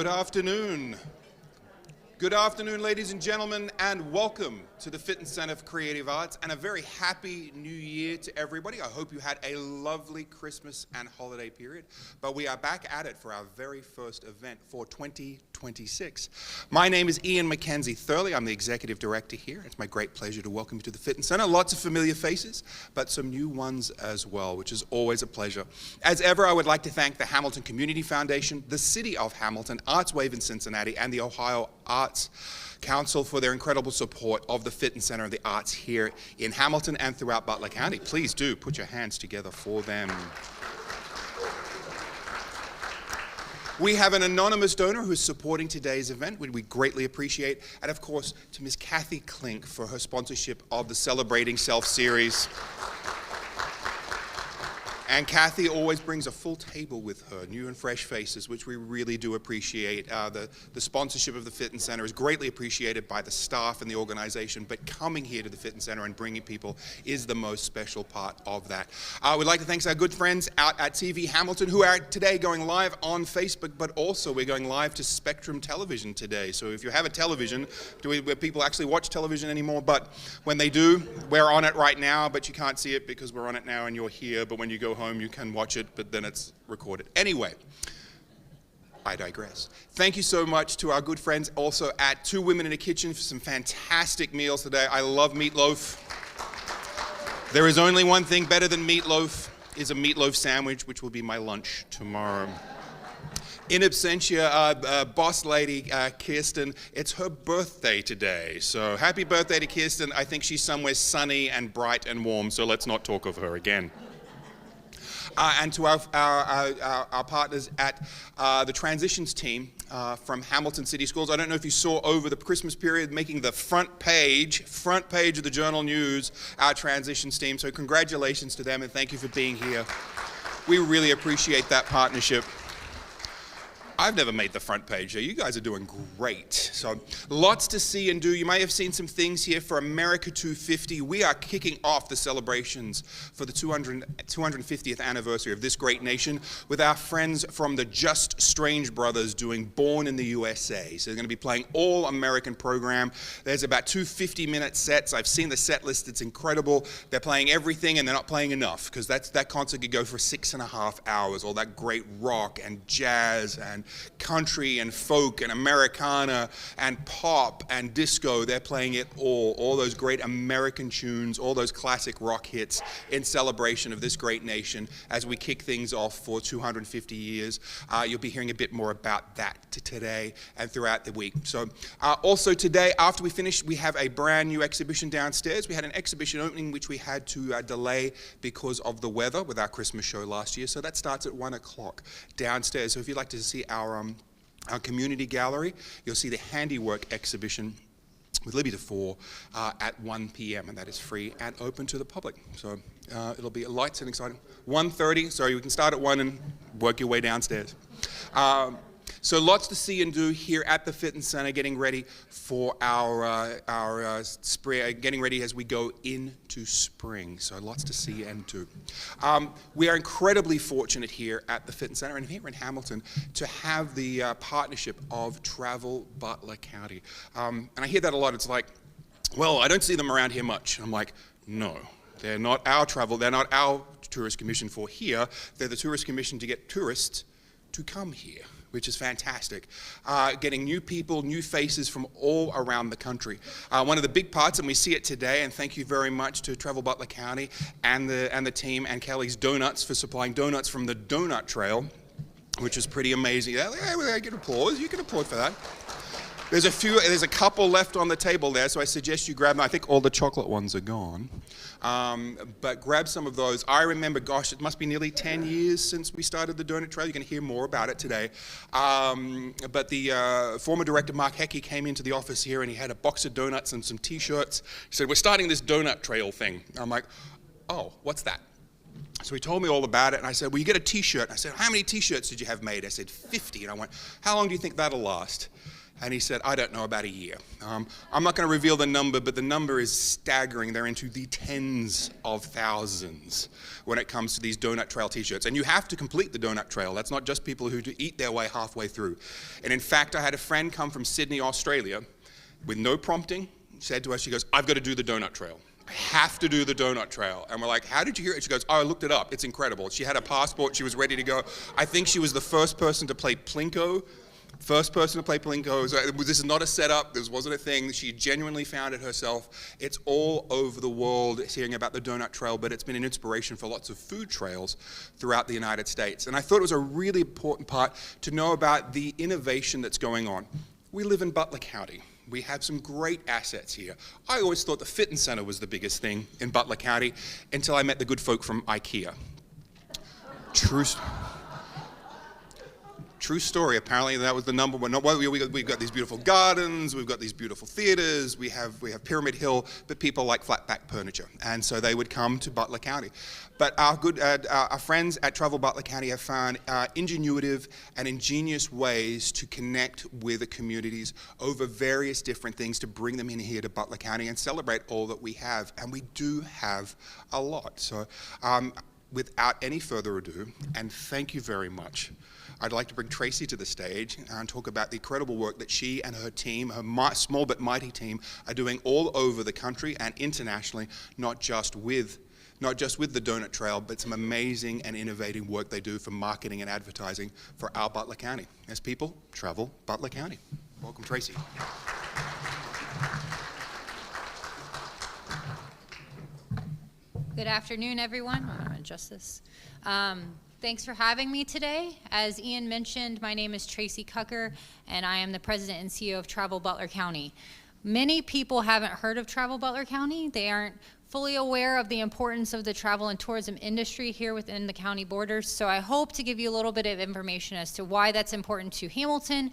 Good afternoon. Good afternoon, ladies and gentlemen, and welcome to the Fitness Center for Creative Arts, and a very happy new year to everybody. I hope you had a lovely Christmas and holiday period, but we are back at it for our very first event for 2026. My name is Ian Mackenzie Thurley. I'm the executive director here. It's my great pleasure to welcome you to the Fitness Center. Lots of familiar faces, but some new ones as well, which is always a pleasure. As ever, I would like to thank the Hamilton Community Foundation, the City of Hamilton, Arts Wave in Cincinnati, and the Ohio Arts Council for their incredible support of the Fitness Center of the Arts here in Hamilton and throughout Butler County. Please do put your hands together for them. We have an anonymous donor who is supporting today's event, which we greatly appreciate. And of course, to Ms. Kathy Klink for her sponsorship of the Celebrating Self series. And Kathy always brings a full table with her, new and fresh faces, which we really do appreciate. The sponsorship of the Fitness Center is greatly appreciated by the staff and the organization, but coming here to the Fitness Center and bringing people is the most special part of that. We'd like to thank our good friends out at TV Hamilton, who are today going live on Facebook, but also we're going live to Spectrum Television today. So if you have a television, where people actually watch television anymore? But when they do, we're on it right now, but you can't see it because we're on it now and you're here, but when you go home, you can watch it, but then it's recorded. Anyway, I digress. Thank you so much to our good friends also at Two Women in a Kitchen for some fantastic meals today. I love meatloaf. There is only one thing better than meatloaf, is a meatloaf sandwich, which will be my lunch tomorrow. In absentia, boss lady Kirsten, it's her birthday today. So happy birthday to Kirsten. I think she's somewhere sunny and bright and warm, so let's not talk of her again. And to our partners at the transitions team from Hamilton City Schools. I don't know if you saw over the Christmas period making the front page of the Journal News, our transitions team. So congratulations to them and thank you for being here. We really appreciate that partnership. I've never made the front page here. You guys are doing great. So lots to see and do. You may have seen some things here for America 250. We are kicking off the celebrations for the 250th anniversary of this great nation with our friends from the Just Strange Brothers doing Born in the USA. So they're going to be playing all American program. There's about 2 50-minute sets. I've seen the set list. It's incredible. They're playing everything and they're not playing enough because that concert could go for 6.5 hours. All that great rock and jazz and country and folk and Americana and pop and disco. They're playing it all those great American tunes, all those classic rock hits in celebration of this great nation as we kick things off for 250 years. You'll be hearing a bit more about that today and throughout the week. So also today, after we finish, we have a brand new exhibition downstairs. We had an exhibition opening which we had to delay because of the weather with our Christmas show last year. So that starts at 1 o'clock downstairs. So if you'd like to see our community gallery, you'll see the handiwork exhibition with Libby DeFore at 1 p.m. and that is free and open to the public. So it'll be lights and exciting. 1:30, so you can start at 1 and work your way downstairs. So lots to see and do here at the Fitness Center, getting ready for our spring, getting ready as we go into spring. So lots to see and do. We are incredibly fortunate here at the Fitness Center and here in Hamilton to have the partnership of Travel Butler County. And I hear that a lot. It's like, well, I don't see them around here much. I'm like, no. They're not our travel. They're not our tourist commission for here. They're the tourist commission to get tourists to come here, which is fantastic. Getting new people, new faces from all around the country. One of the big parts, and we see it today, and thank you very much to Travel Butler County and the team and Kelly's Donuts for supplying donuts from the Donut Trail, which is pretty amazing. I get applause. You can applaud for that. There's a couple left on the table there, so I suggest you grab them. I think all the chocolate ones are gone. But grab some of those. I remember, gosh, it must be nearly 10 years since we started the Donut Trail. You're going to hear more about it today. But the former director, Mark Heckey, came into the office here and he had a box of donuts and some t-shirts. He said, we're starting this Donut Trail thing. I'm like, oh, what's that? So he told me all about it, and I said, well, you get a t-shirt. I said, how many t-shirts did you have made? I said, 50. And I went, how long do you think that'll last? And he said, I don't know, about a year. I'm not going to reveal the number, but the number is staggering. They're into the tens of thousands when it comes to these Donut Trail t-shirts. And you have to complete the Donut Trail. That's not just people who eat their way halfway through. And in fact, I had a friend come from Sydney, Australia, with no prompting, said to us, she goes, I've got to do the Donut Trail. I have to do the Donut Trail. And we're like, how did you hear it? She goes, oh, I looked it up. It's incredible. She had a passport. She was ready to go. I think she was the first person to play Plinko. First person to play Plinko. This is not a setup. This wasn't a thing. She genuinely found it herself. It's all over the world hearing about the Donut Trail, but it's been an inspiration for lots of food trails throughout the United States. And I thought it was a really important part to know about the innovation that's going on. We live in Butler County. We have some great assets here. I always thought the fitness center was the biggest thing in Butler County until I met the good folk from IKEA. True story. Apparently that was the number one. We've got these beautiful gardens, we've got these beautiful theaters, we have Pyramid Hill, but people like flat pack furniture, and so they would come to Butler County. But our friends at Travel Butler County have found ingenuitive and ingenious ways to connect with the communities over various different things to bring them in here to Butler County and celebrate all that we have, and we do have a lot. So without any further ado, and thank you very much, I'd like to bring Tracy to the stage and talk about the incredible work that she and her team, her small but mighty team, are doing all over the country and internationally, not just with the Donut Trail, but some amazing and innovative work they do for marketing and advertising for our Butler County. As people travel Butler County. Welcome, Tracy. Good afternoon, everyone. I'm going to adjust this. Thanks for having me today. As Ian mentioned, my name is Tracy Cucker, and I am the president and CEO of Travel Butler County. Many people haven't heard of Travel Butler County. They aren't fully aware of the importance of the travel and tourism industry here within the county borders. So I hope to give you a little bit of information as to why that's important to Hamilton,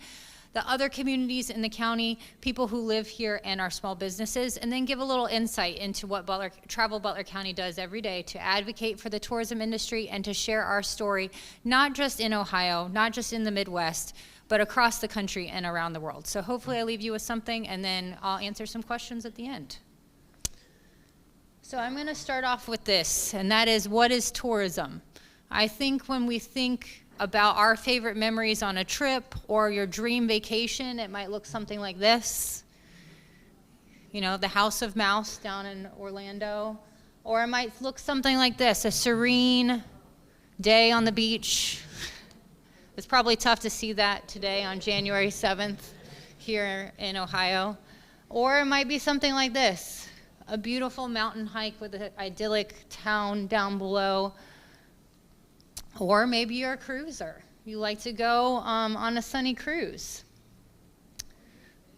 the other communities in the county, people who live here, and our small businesses, and then give a little insight into what Travel Butler County does every day to advocate for the tourism industry and to share our story, not just in Ohio, not just in the Midwest, but across the country and around the world. So hopefully I leave you with something, and then I'll answer some questions at the end. So I'm going to start off with this, and that is, what is tourism? I think when we think about our favorite memories on a trip or your dream vacation, it might look something like this. You know, the House of Mouse down in Orlando. Or it might look something like this, a serene day on the beach. It's probably tough to see that today on January 7th here in Ohio. Or it might be something like this, a beautiful mountain hike with an idyllic town down below. Or maybe you're a cruiser. You like to go on a sunny cruise.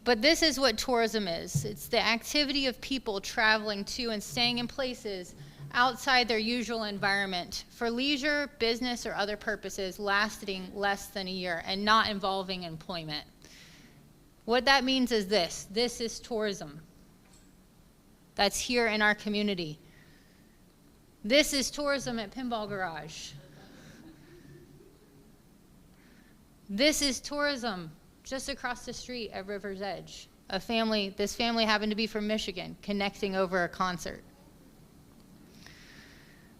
But this is what tourism is. It's the activity of people traveling to and staying in places outside their usual environment for leisure, business, or other purposes lasting less than a year and not involving employment. What that means is this. This is tourism. That's here in our community. This is tourism at Pinball Garage. This is tourism just across the street at River's Edge. This family happened to be from Michigan, connecting over a concert.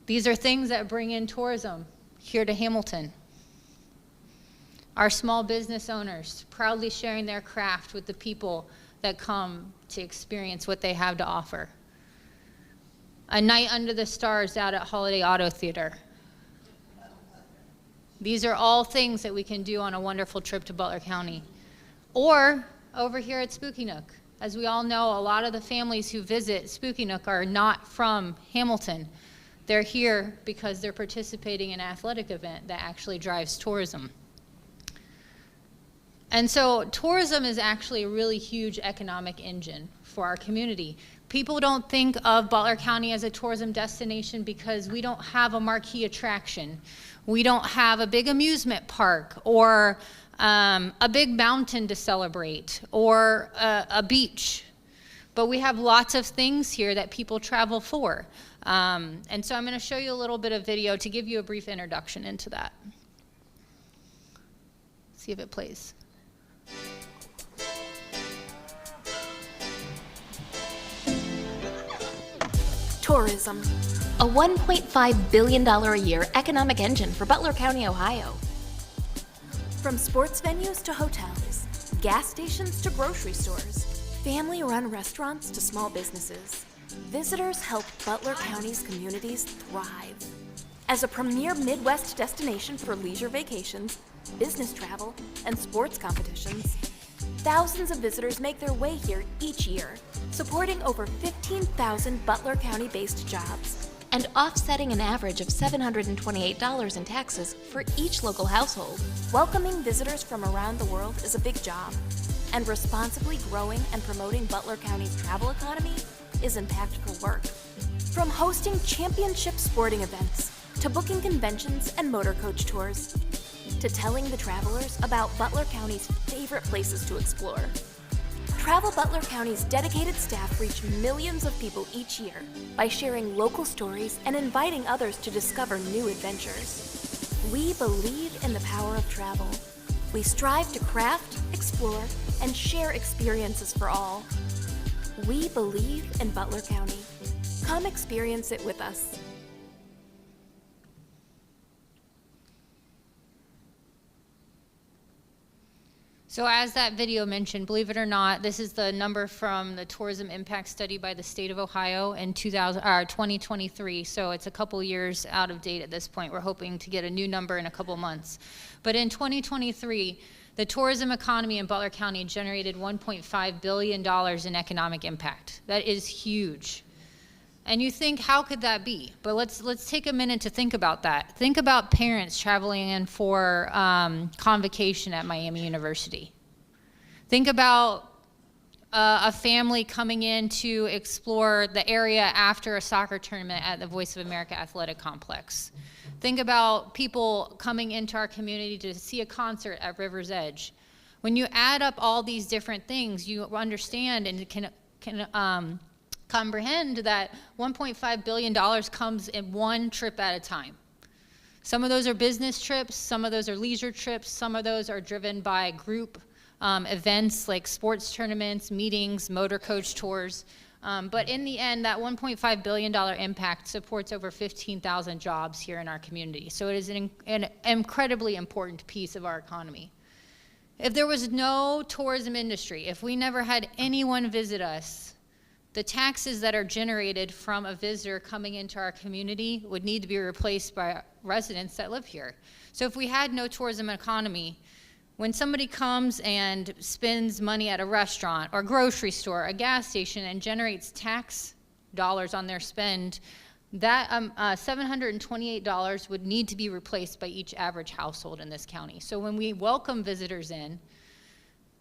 These are things that bring in tourism here to Hamilton. Our small business owners proudly sharing their craft with the people that come to experience what they have to offer. A night under the stars out at Holiday Auto Theater. These are all things that we can do on a wonderful trip to Butler County. Or over here at Spooky Nook. As we all know, a lot of the families who visit Spooky Nook are not from Hamilton. They're here because they're participating in an athletic event that actually drives tourism. And so tourism is actually a really huge economic engine for our community. People don't think of Butler County as a tourism destination because we don't have a marquee attraction. We don't have a big amusement park or a big mountain to celebrate or a beach. But we have lots of things here that people travel for. And so I'm going to show you a little bit of video to give you a brief introduction into that. See if it plays. Tourism, a $1.5 billion a year economic engine for Butler County, Ohio. From sports venues to hotels, gas stations to grocery stores, family-run restaurants to small businesses, visitors help Butler County's communities thrive. As a premier Midwest destination for leisure vacations, business travel, and sports competitions, thousands of visitors make their way here each year, supporting over 15,000 Butler County-based jobs and offsetting an average of $728 in taxes for each local household. Welcoming visitors from around the world is a big job, and responsibly growing and promoting Butler County's travel economy is impactful work. From hosting championship sporting events, to booking conventions and motor coach tours, to telling the travelers about Butler County's favorite places to explore. Travel Butler County's dedicated staff reach millions of people each year by sharing local stories and inviting others to discover new adventures. We believe in the power of travel. We strive to craft, explore, and share experiences for all. We believe in Butler County. Come experience it with us. So as that video mentioned, believe it or not, this is the number from the tourism impact study by the state of Ohio in 2023. So it's a couple years out of date at this point. We're hoping to get a new number in a couple months. But in 2023, the tourism economy in Butler County generated $1.5 billion in economic impact. That is huge. And you think, how could that be? But let's take a minute to think about that. Think about parents traveling in for convocation at Miami University. Think about a family coming in to explore the area after a soccer tournament at the Voice of America Athletic Complex. Think about people coming into our community to see a concert at River's Edge. When you add up all these different things, you understand and can comprehend that $1.5 billion comes in one trip at a time. Some of those are business trips, some of those are leisure trips, some of those are driven by group events like sports tournaments, meetings, motor coach tours. But in the end, that $1.5 billion impact supports over 15,000 jobs here in our community. So it is an incredibly important piece of our economy. If there was no tourism industry, if we never had anyone visit us, the taxes that are generated from a visitor coming into our community would need to be replaced by residents that live here. So if we had no tourism economy, when somebody comes and spends money at a restaurant or grocery store, a gas station, and generates tax dollars on their spend, that $728 would need to be replaced by each average household in this county. So when we welcome visitors in,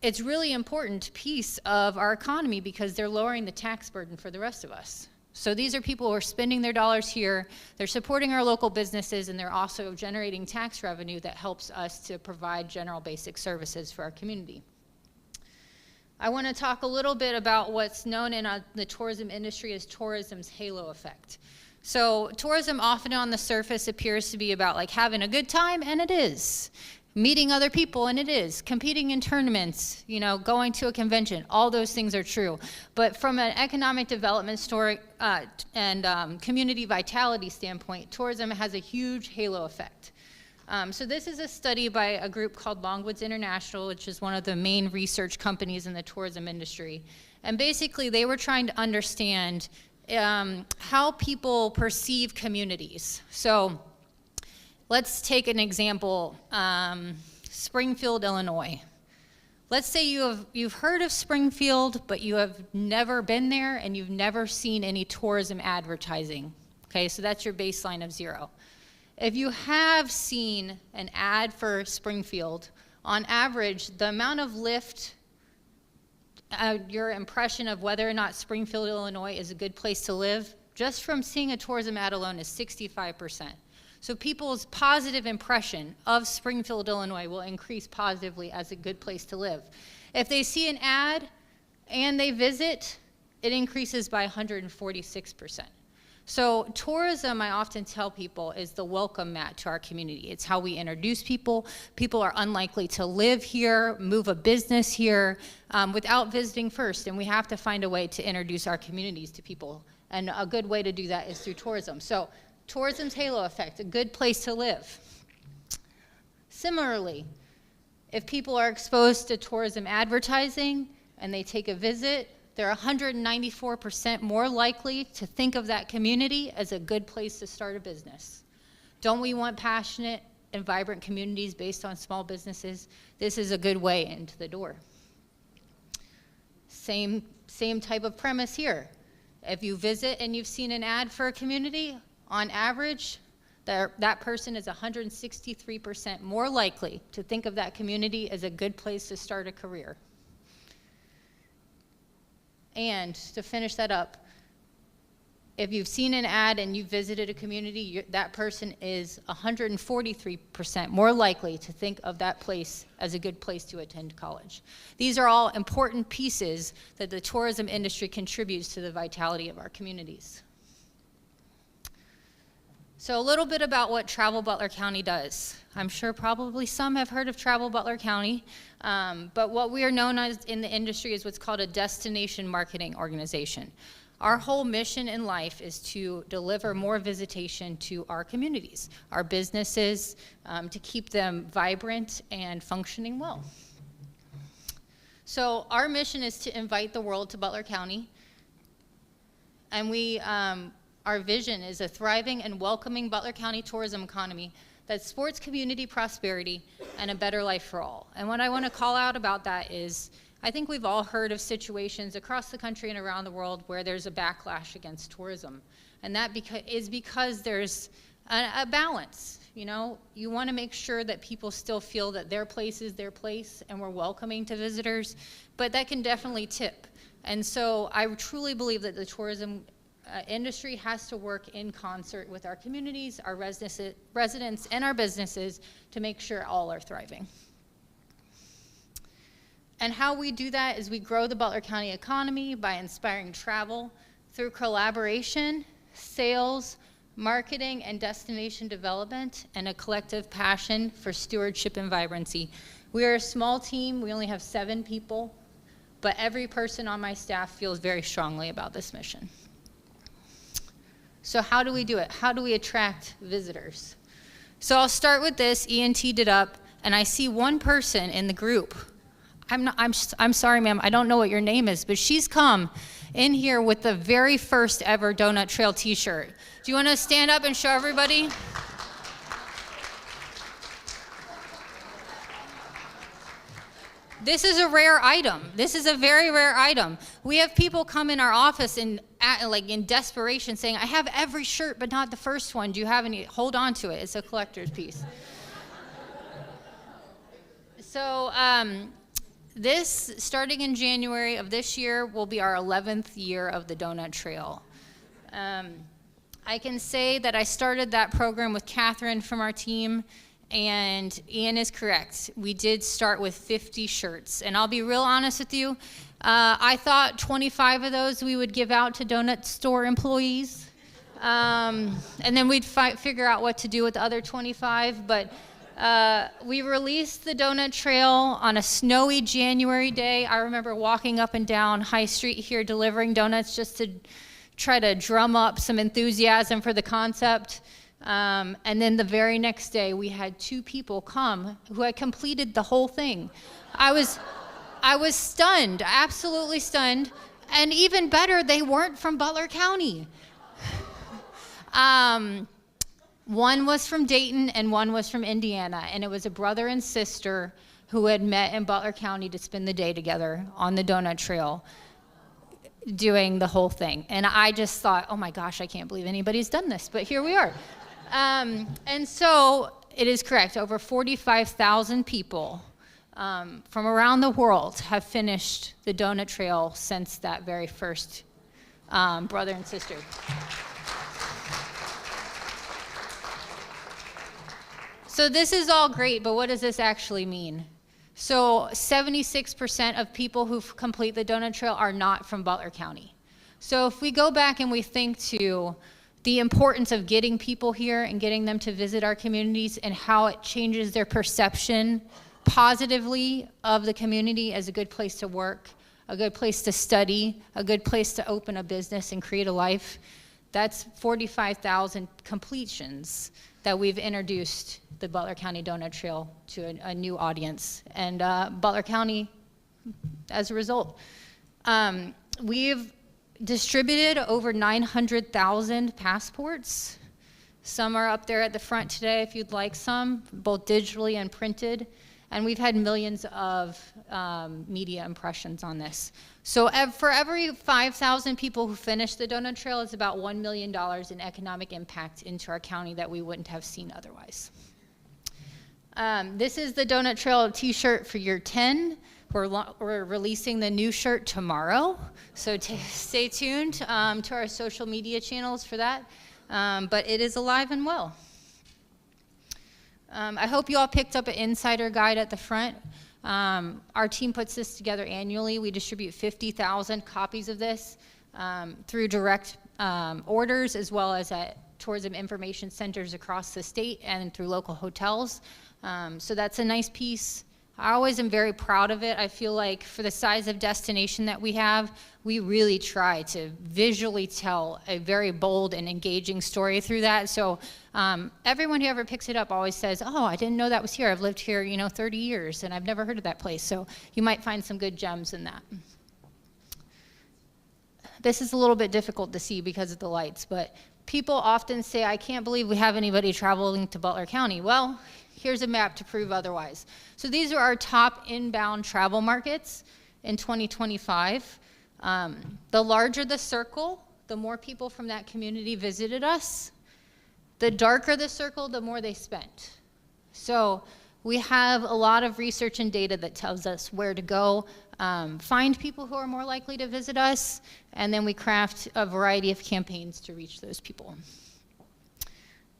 it's really important piece of our economy because they're lowering the tax burden for the rest of us. So these are people who are spending their dollars here, they're supporting our local businesses, and they're also generating tax revenue that helps us to provide general basic services for our community. I want to talk a little bit about what's known in the tourism industry as tourism's halo effect. So tourism often on the surface appears to be about like having a good time, and it is. Meeting other people, and it is. Competing in tournaments, you know, going to a convention, all those things are true. But from an economic development story and community vitality standpoint, tourism has a huge halo effect. So this is a study by a group called Longwoods International, which is one of the main research companies in the tourism industry. And basically they were trying to understand how people perceive communities. So let's take an example, Springfield, Illinois. Let's say you've heard of Springfield, but you have never been there and you've never seen any tourism advertising. Okay, so that's your baseline of 0. If you have seen an ad for Springfield, on average, the amount of lift, your impression of whether or not Springfield, Illinois is a good place to live, just from seeing a tourism ad alone is 65%. So people's positive impression of Springfield, Illinois will increase positively as a good place to live. If they see an ad and they visit, it increases by 146%. So tourism, I often tell people, is the welcome mat to our community. It's how we introduce people. People are unlikely to live here, move a business here, without visiting first, and we have to find a way to introduce our communities to people. And a good way to do that is through tourism. So tourism's halo effect, a good place to live. Similarly, if people are exposed to tourism advertising and they take a visit, they're 194% more likely to think of that community as a good place to start a business. Don't we want passionate and vibrant communities based on small businesses? This is a good way into the door. Same type of premise here. If you visit and you've seen an ad for a community, on average, that person is 163% more likely to think of that community as a good place to start a career. And to finish that up, if you've seen an ad and you've visited a community, that person is 143% more likely to think of that place as a good place to attend college. These are all important pieces that the tourism industry contributes to the vitality of our communities. So a little bit about what Travel Butler County does. I'm sure probably some have heard of Travel Butler County, but what we are known as in the industry is what's called a destination marketing organization. Our whole mission in life is to deliver more visitation to our communities, our businesses, to keep them vibrant and functioning well. So our mission is to invite the world to Butler County, and our vision is a thriving and welcoming Butler County tourism economy that supports community prosperity and a better life for all. And what I want to call out about that is, I think we've all heard of situations across the country and around the world where there's a backlash against tourism. And that is because there's a balance. You know, you want to make sure that people still feel that their place is their place and we're welcoming to visitors, but that can definitely tip. And so I truly believe that the tourism industry has to work in concert with our communities, our residents, and our businesses to make sure all are thriving. And how we do that is we grow the Butler County economy by inspiring travel through collaboration, sales, marketing, and destination development, and a collective passion for stewardship and vibrancy. We are a small team. We only have 7 people, but every person on my staff feels very strongly about this mission. So how do we do it? How do we attract visitors? So I'll start with this. Ian teed it up, and I see one person in the group. I'm sorry, ma'am, I don't know what your name is, but she's come in here with the very first ever Donut Trail t-shirt. Do you want to stand up and show everybody? This is a rare item. This is a very rare item. We have people come in our office in desperation saying, I have every shirt, but not the first one. Do you have any? Hold on to it. It's a collector's piece. So this, starting in January of this year, will be our 11th year of the Donut Trail. I can say that I started that program with Catherine from our team, and Ian is correct. We did start with 50 shirts. And I'll be real honest with you, I thought 25 of those we would give out to donut store employees. And then we'd figure out what to do with the other 25. But we released the Donut Trail on a snowy January day. I remember walking up and down High Street here delivering donuts just to try to drum up some enthusiasm for the concept. And then the very next day, we had 2 people come who had completed the whole thing. I was stunned, absolutely stunned. And even better, they weren't from Butler County. One was from Dayton and one was from Indiana. And it was a brother and sister who had met in Butler County to spend the day together on the Donut Trail, doing the whole thing. And I just thought, oh my gosh, I can't believe anybody's done this, but here we are. And so it is correct, over 45,000 people from around the world have finished the Donut Trail since that very first brother and sister. So this is all great, but what does this actually mean? So 76% of people who complete the Donut Trail are not from Butler County. So if we go back and we think to the importance of getting people here and getting them to visit our communities and how it changes their perception positively of the community as a good place to work, a good place to study, a good place to open a business and create a life. That's 45,000 completions that we've introduced the Butler County Donut Trail to a new audience. And Butler County, as a result, we've distributed over 900,000 passports. Some are up there at the front today if you'd like some, both digitally and printed. And we've had millions of media impressions on this. So for every 5,000 people who finish the Donut Trail, it's about $1 million in economic impact into our county that we wouldn't have seen otherwise. This is the Donut Trail t-shirt for year 10. We're releasing the new shirt tomorrow, so stay tuned to our social media channels for that. But it is alive and well. I hope you all picked up an insider guide at the front. Our team puts this together annually. We distribute 50,000 copies of this through direct orders, as well as at tourism information centers across the state and through local hotels. So that's a nice piece. I always am very proud of it. I feel like for the size of destination that we have, we really try to visually tell a very bold and engaging story through that. So everyone who ever picks it up always says, oh, I didn't know that was here. I've lived here, 30 years, and I've never heard of that place. So you might find some good gems in that. This is a little bit difficult to see because of the lights, but people often say, I can't believe we have anybody traveling to Butler County. Well, here's a map to prove otherwise. So these are our top inbound travel markets in 2025. The larger the circle, the more people from that community visited us. The darker the circle, the more they spent. So we have a lot of research and data that tells us where to go, find people who are more likely to visit us, and then we craft a variety of campaigns to reach those people.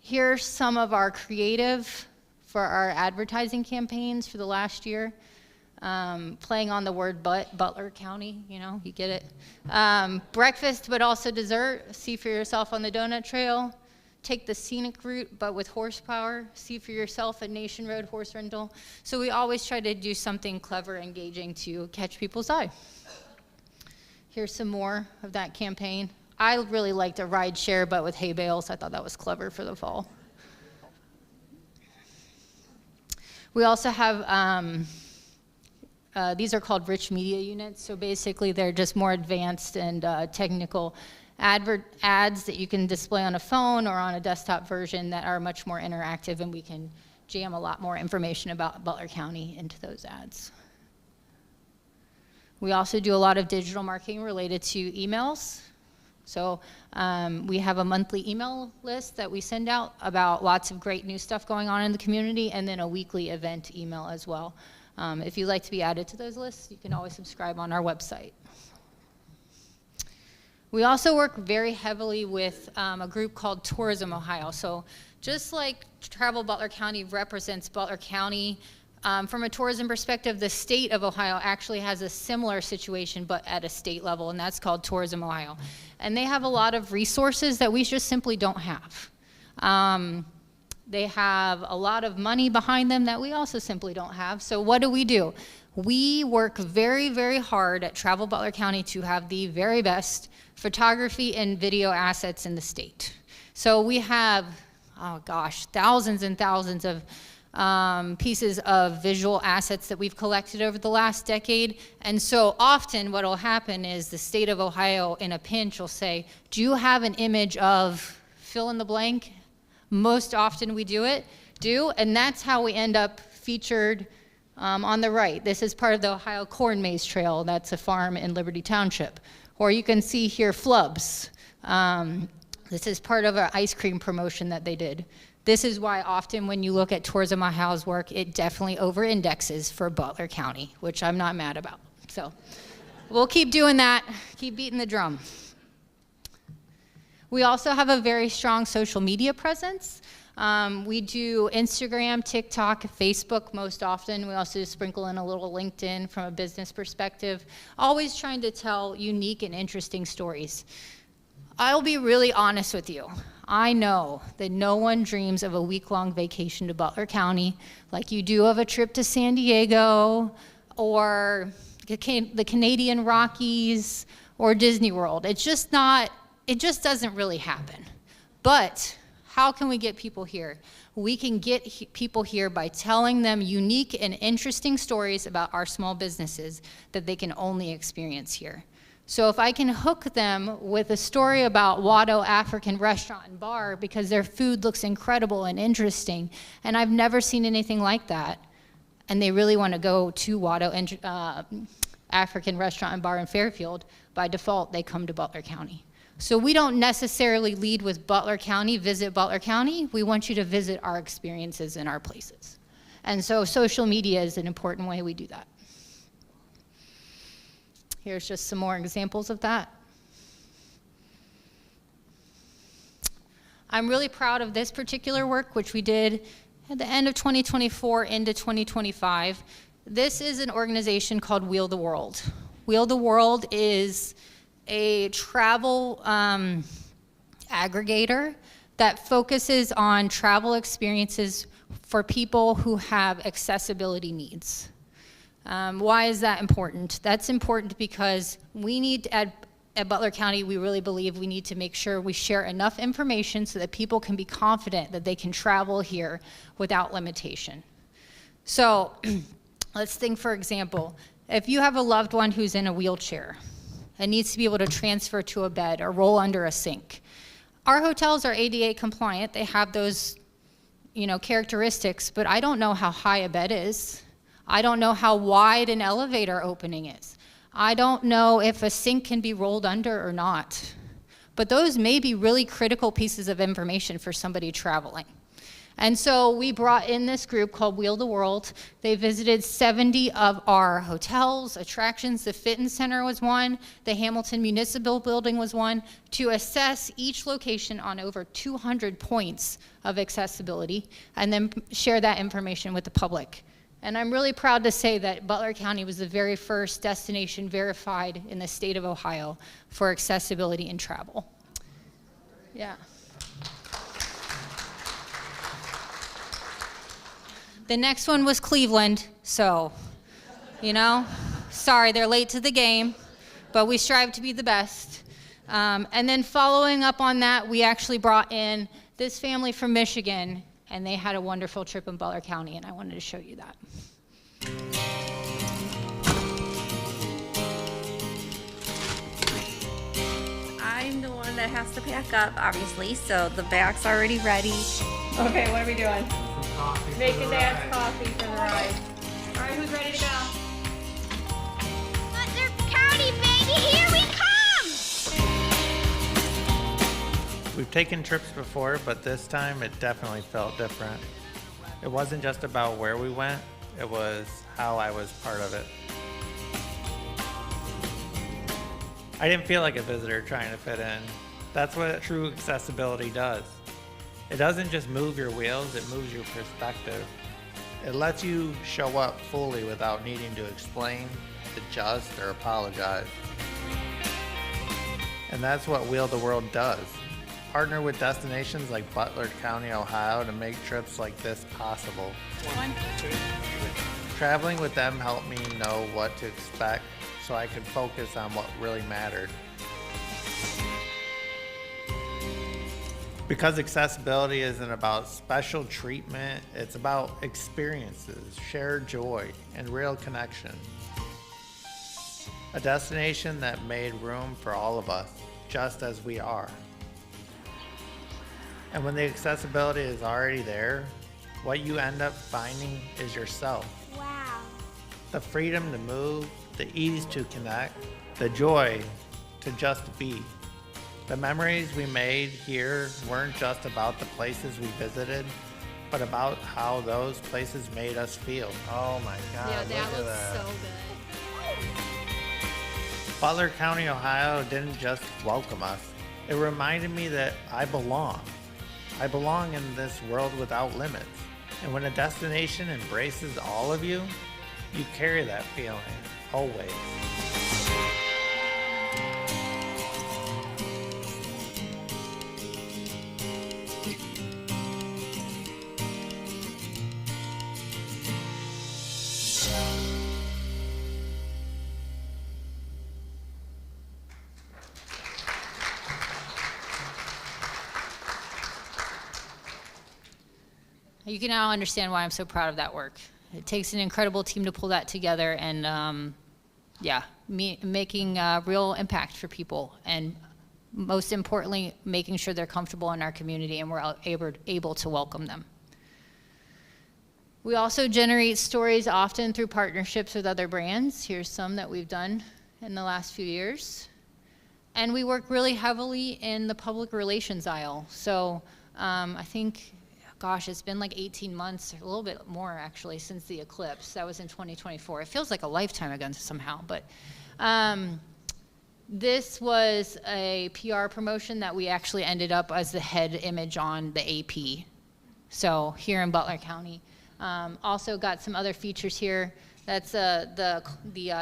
Here's some of our creative for our advertising campaigns for the last year. Playing on the word Butler County, you get it. Breakfast, but also dessert. See for yourself on the Donut Trail. Take the scenic route, but with horsepower. See for yourself at Nation Road Horse Rental. So we always try to do something clever, engaging to catch people's eye. Here's some more of that campaign. I really liked a ride share, but with hay bales. I thought that was clever for the fall. We also have, these are called rich media units. So basically they're just more advanced and technical ads that you can display on a phone or on a desktop version that are much more interactive, and we can jam a lot more information about Butler County into those ads. We also do a lot of digital marketing related to emails. So we have a monthly email list that we send out about lots of great new stuff going on in the community, and then a weekly event email as well. If you'd like to be added to those lists, you can always subscribe on our website. We also work very heavily with a group called Tourism Ohio. So just like Travel Butler County represents Butler County, from a tourism perspective, the state of Ohio actually has a similar situation, but at a state level, and that's called Tourism Ohio. And they have a lot of resources that we just simply don't have. They have a lot of money behind them that we also simply don't have. So what do? We work very, very hard at Travel Butler County to have the very best photography and video assets in the state. So we have, thousands and thousands of pieces of visual assets that we've collected over the last decade. And so often what will happen is the state of Ohio in a pinch will say, do you have an image of fill in the blank? Most often we do, and that's how we end up featured on the right. This is part of the Ohio Corn Maze Trail. That's a farm in Liberty Township. Or you can see here Flubs. This is part of an ice cream promotion that they did. This is why often when you look at Tourism Ohio's work, it definitely over-indexes for Butler County, which I'm not mad about. So we'll keep doing that, keep beating the drum. We also have a very strong social media presence. We do Instagram, TikTok, Facebook most often. We also sprinkle in a little LinkedIn from a business perspective, always trying to tell unique and interesting stories. I'll be really honest with you. I know that no one dreams of a week-long vacation to Butler County like you do of a trip to San Diego or the Canadian Rockies or Disney World. It just doesn't really happen. But how can we get people here? We can get people here by telling them unique and interesting stories about our small businesses that they can only experience here. So if I can hook them with a story about Watto African Restaurant and Bar because their food looks incredible and interesting, and I've never seen anything like that, and they really want to go to Watto African Restaurant and Bar in Fairfield, by default, they come to Butler County. So we don't necessarily lead with Butler County, visit Butler County. We want you to visit our experiences in our places. And so social media is an important way we do that. Here's just some more examples of that. I'm really proud of this particular work, which we did at the end of 2024 into 2025. This is an organization called Wheel the World. Wheel the World is a travel aggregator that focuses on travel experiences for people who have accessibility needs. Why is that important? That's important because we need, at Butler County, we really believe we need to make sure we share enough information so that people can be confident that they can travel here without limitation. So let's think, for example, if you have a loved one who's in a wheelchair and needs to be able to transfer to a bed or roll under a sink, our hotels are ADA compliant. They have those, characteristics, but I don't know how high a bed is. I don't know how wide an elevator opening is. I don't know if a sink can be rolled under or not. But those may be really critical pieces of information for somebody traveling. And so we brought in this group called Wheel the World. They visited 70 of our hotels, attractions. The Fitness Center was one. The Hamilton Municipal Building was one, to assess each location on over 200 points of accessibility and then share that information with the public. And I'm really proud to say that Butler County was the very first destination verified in the state of Ohio for accessibility in travel. Yeah. The next one was Cleveland, so, sorry, they're late to the game, but we strive to be the best. And then following up on that, we actually brought in this family from Michigan, and they had a wonderful trip in Butler County, and I wanted to show you that. I'm the one that has to pack up, obviously, so the bag's already ready. Okay, what are we doing? Coffee Making Dad's coffee for the ride. All right, who's ready to go? Butler County, baby, here we come! We've taken trips before, but this time it definitely felt different. It wasn't just about where we went, it was how I was part of it. I didn't feel like a visitor trying to fit in. That's what true accessibility does. It doesn't just move your wheels, it moves your perspective. It lets you show up fully without needing to explain, adjust, or apologize. And that's what Wheel the World does. Partner with destinations like Butler County, Ohio to make trips like this possible. Traveling with them helped me know what to expect so I could focus on what really mattered. Because accessibility isn't about special treatment, it's about experiences, shared joy, and real connection. A destination that made room for all of us, just as we are. And when the accessibility is already there, what you end up finding is yourself. Wow. The freedom to move, the ease to connect, the joy to just be. The memories we made here weren't just about the places we visited, but about how those places made us feel. Oh my God, Yeah, look that at looks that. so good. Butler County, Ohio didn't just welcome us. It reminded me that I belong. I belong in this world without limits. And when a destination embraces all of you, you carry that feeling, always. you can now understand why I'm so proud of that work. It takes an incredible team to pull that together, and yeah, making a real impact for people, and most importantly, making sure they're comfortable in our community and we're able to welcome them. We also generate stories often through partnerships with other brands. Here's some that we've done in the last few years. And we work really heavily in the public relations aisle. So I think, gosh, it's been like 18 months, a little bit more actually, since the eclipse. That was in 2024. It feels like a lifetime ago somehow, but this was a PR promotion that we actually ended up as the head image on the AP. So here in Butler County. Also got some other features here. That's the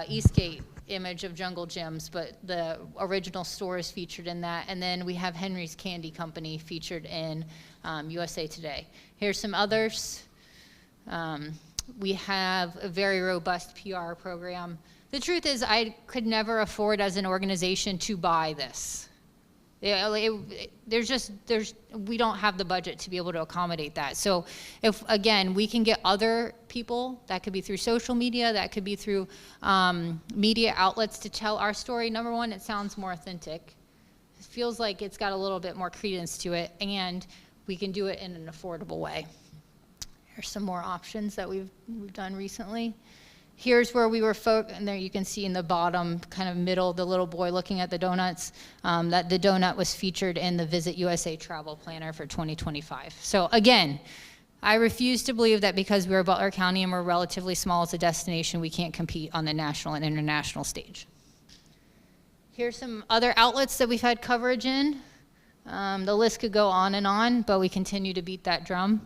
Eastgate image of Jungle Gyms, but the original store is featured in that. And then we have Henry's Candy Company featured in USA Today. Here's some others. We have a very robust PR program. The truth is, I could never afford as an organization to buy this. We don't have the budget to be able to accommodate that. So if, again, we can get other people, that could be through social media, that could be through media outlets to tell our story. Number one, it sounds more authentic. It feels like it's got a little bit more credence to it, and we can do it in an affordable way. Here's some more options that we've done recently. Here's where we were and there you can see in the bottom, kind of middle, the little boy looking at the donuts, that the donut was featured in the Visit USA Travel Planner for 2025. So again, I refuse to believe that because we're Butler County and we're relatively small as a destination, we can't compete on the national and international stage. Here's some other outlets that we've had coverage in. The list could go on, but we continue to beat that drum.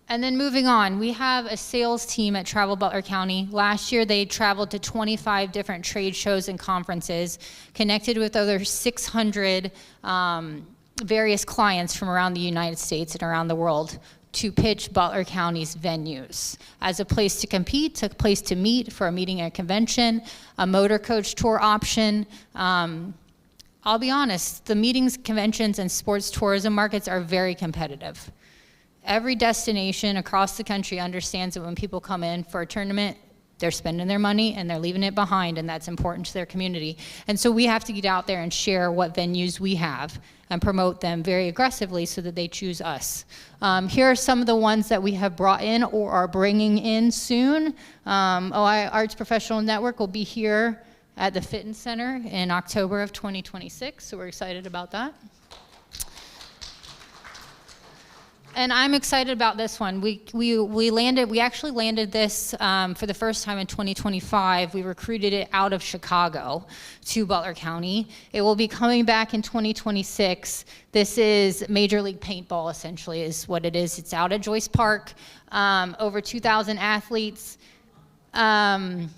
And then moving on, we have a sales team at Travel Butler County. Last year, they traveled to 25 different trade shows and conferences, connected with over 600 various clients from around the United States and around the world to pitch Butler County's venues as a place to compete, a place to meet for a meeting at a convention, a motor coach tour option. I'll be honest, the meetings, conventions, and sports tourism markets are very competitive. Every destination across the country understands that when people come in for a tournament, they're spending their money and they're leaving it behind, and that's important to their community. And so we have to get out there and share what venues we have and promote them very aggressively so that they choose us. Here are some of the ones that we have brought in or are bringing in soon. OI Arts Professional Network will be here at the Fitness Center in October of 2026, so we're excited about that. And I'm excited about this one. We actually landed this for the first time in 2025. We recruited it out of Chicago to Butler County. It will be coming back in 2026. This is Major League Paintball, essentially, is what it is. It's out at Joyce Park, over 2,000 athletes. The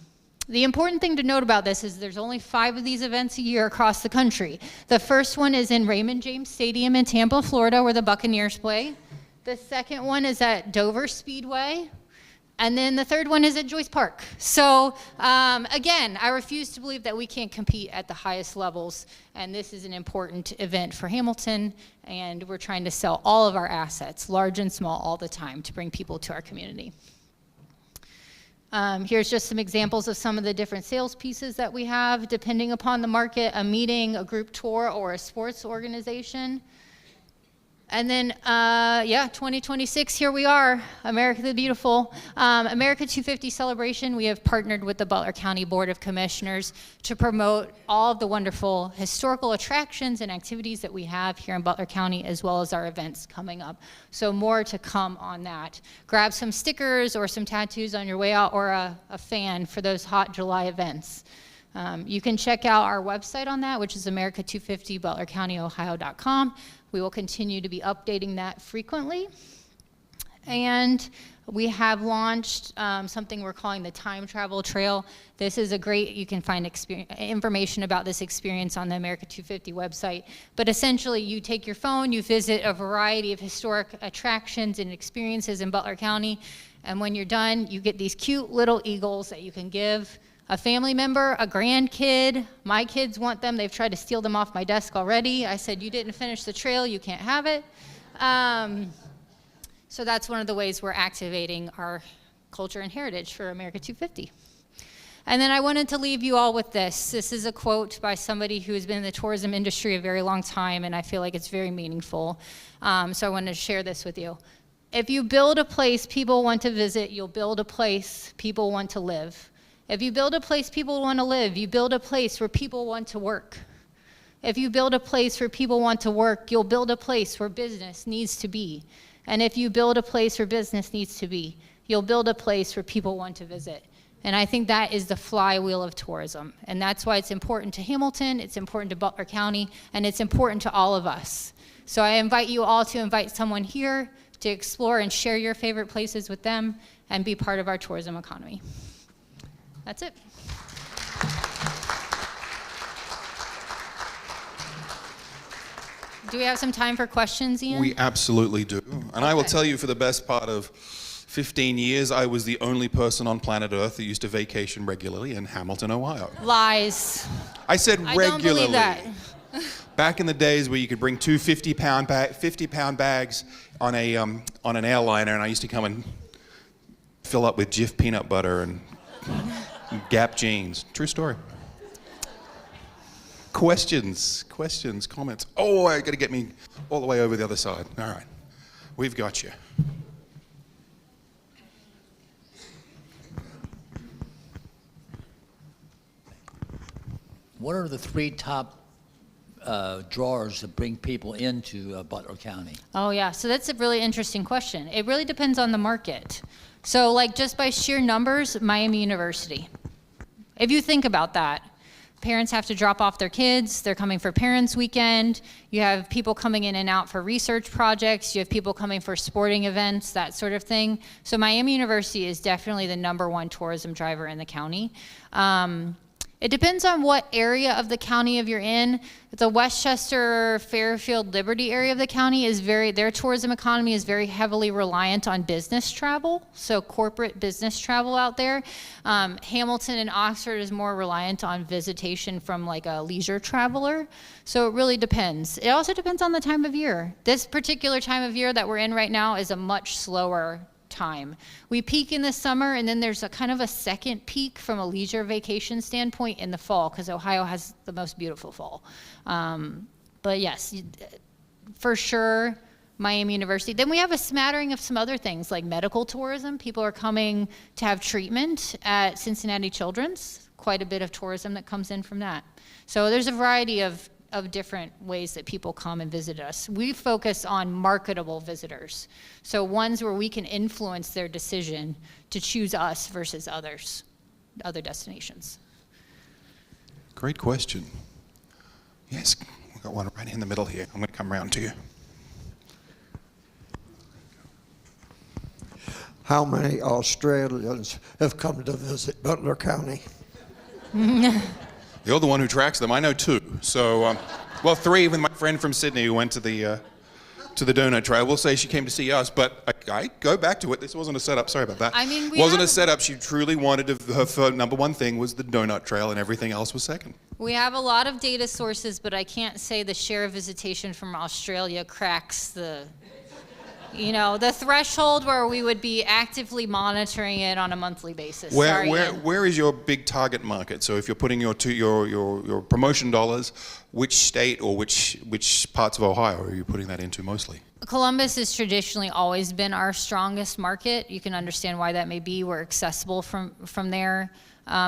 important thing to note about this is there's only 5 of these events a year across the country. The first one is in Raymond James Stadium in Tampa, Florida, where the Buccaneers play. The second one is at Dover Speedway. And then the third one is at Joyce Park. So again, I refuse to believe that we can't compete at the highest levels. And this is an important event for Hamilton. And we're trying to sell all of our assets, large and small, all the time to bring people to our community. Here's just some examples of some of the different sales pieces that we have, depending upon the market, a meeting, a group tour, or a sports organization. And then, 2026, here we are, America the Beautiful. America 250 celebration, we have partnered with the Butler County Board of Commissioners to promote all of the wonderful historical attractions and activities that we have here in Butler County, as well as our events coming up. So more to come on that. Grab some stickers or some tattoos on your way out, or a fan for those hot July events. You can check out our website on that, which is america250butlercountyohio.com. We will continue to be updating that frequently. And we have launched something we're calling the Time Travel Trail. This is you can find information about this experience on the America 250 website. But essentially, you take your phone, you visit a variety of historic attractions and experiences in Butler County, and when you're done, you get these cute little eagles that you can give a family member, a grandkid. My kids want them. They've tried to steal them off my desk already. I said, you didn't finish the trail, you can't have it. So that's one of the ways we're activating our culture and heritage for America 250. And then I wanted to leave you all with this. This is a quote by somebody who has been in the tourism industry a very long time, and I feel like it's very meaningful. So I wanted to share this with you. If you build a place people want to visit, you'll build a place people want to live. If you build a place people want to live, you build a place where people want to work. If you build a place where people want to work, you'll build a place where business needs to be. And if you build a place where business needs to be, you'll build a place where people want to visit. And I think that is the flywheel of tourism. And that's why it's important to Hamilton, it's important to Butler County, and it's important to all of us. So I invite you all to invite someone here to explore and share your favorite places with them and be part of our tourism economy. That's it. Do we have some time for questions, Ian? We absolutely do. And I will tell you, for the best part of 15 years, I was the only person on planet Earth that used to vacation regularly in Hamilton, Ohio. Lies. I said regularly. I don't believe that. Back in the days where you could bring two 50-pound bags on an airliner, and I used to come and fill up with Jif peanut butter and Gap jeans. True story. Questions, comments. Oh, I got to get me all the way over the other side. All right, we've got you. What are the three top drawers that bring people into Butler County? Oh yeah, so that's a really interesting question. It really depends on the market. So like just by sheer numbers, Miami University. If you think about that, parents have to drop off their kids, they're coming for parents weekend, you have people coming in and out for research projects, you have people coming for sporting events, that sort of thing. So Miami University is definitely the #1 tourism driver in the county. It depends on what area of the county you're in. The Westchester, Fairfield, Liberty area of the county their tourism economy is very heavily reliant on business travel, so corporate business travel out there. Hamilton and Oxford is more reliant on visitation from like a leisure traveler. So it really depends. It also depends on the time of year. This particular time of year that we're in right now is a much slower time. We peak in the summer, and then there's a kind of a second peak from a leisure vacation standpoint in the fall, because Ohio has the most beautiful fall. But yes, for sure, Miami University. Then we have a smattering of some other things like medical tourism. People are coming to have treatment at Cincinnati Children's. Quite a bit of tourism that comes in from that. So there's a variety of different ways that people come and visit us. We focus on marketable visitors. So ones where we can influence their decision to choose us versus other destinations. Great question. Yes, we've got one right in the middle here. I'm going to come around to you. How many Australians have come to visit Butler County? You're the one who tracks them. I know 2. So, well, 3 with my friend from Sydney who went to the donut trail. We'll say she came to see us, but I go back to it. This wasn't a setup. Sorry about that. I mean, wasn't a setup. She truly wanted to. Her #1 thing was the donut trail, and everything else was second. We have a lot of data sources, but I can't say the share of visitation from Australia cracks the threshold where we would be actively monitoring it on a monthly basis. Where is your big target market? So if you're putting your promotion dollars, which state or which parts of Ohio are you putting that into mostly? Columbus has traditionally always been our strongest market. You can understand why that may be. We're accessible from there.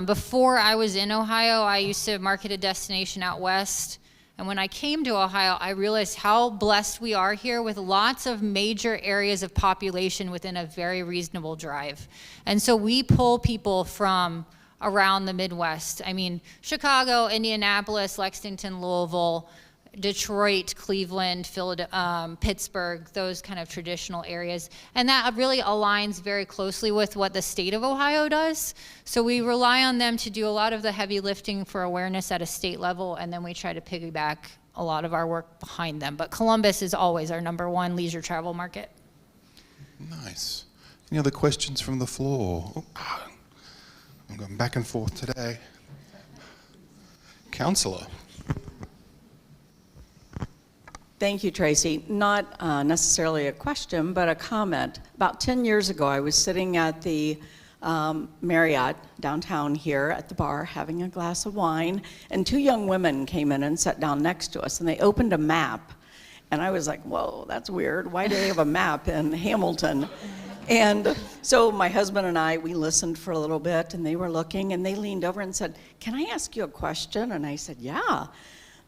Before I was in Ohio, I used to market a destination out west. And when I came to Ohio, I realized how blessed we are here with lots of major areas of population within a very reasonable drive. And so we pull people from around the Midwest. I mean, Chicago, Indianapolis, Lexington, Louisville, Detroit, Cleveland, Pittsburgh, those kind of traditional areas. And that really aligns very closely with what the state of Ohio does. So we rely on them to do a lot of the heavy lifting for awareness at a state level, and then we try to piggyback a lot of our work behind them. But Columbus is always our #1 leisure travel market. Nice. Any other questions from the floor? I'm going back and forth today. Counselor. Thank you, Tracy. Not necessarily a question, but a comment. About 10 years ago, I was sitting at the Marriott downtown here at the bar having a glass of wine, and two young women came in and sat down next to us, and they opened a map. And I was like, whoa, that's weird. Why do they have a map in Hamilton? And so my husband and I, we listened for a little bit, and they were looking, and they leaned over and said, can I ask you a question? And I said, yeah.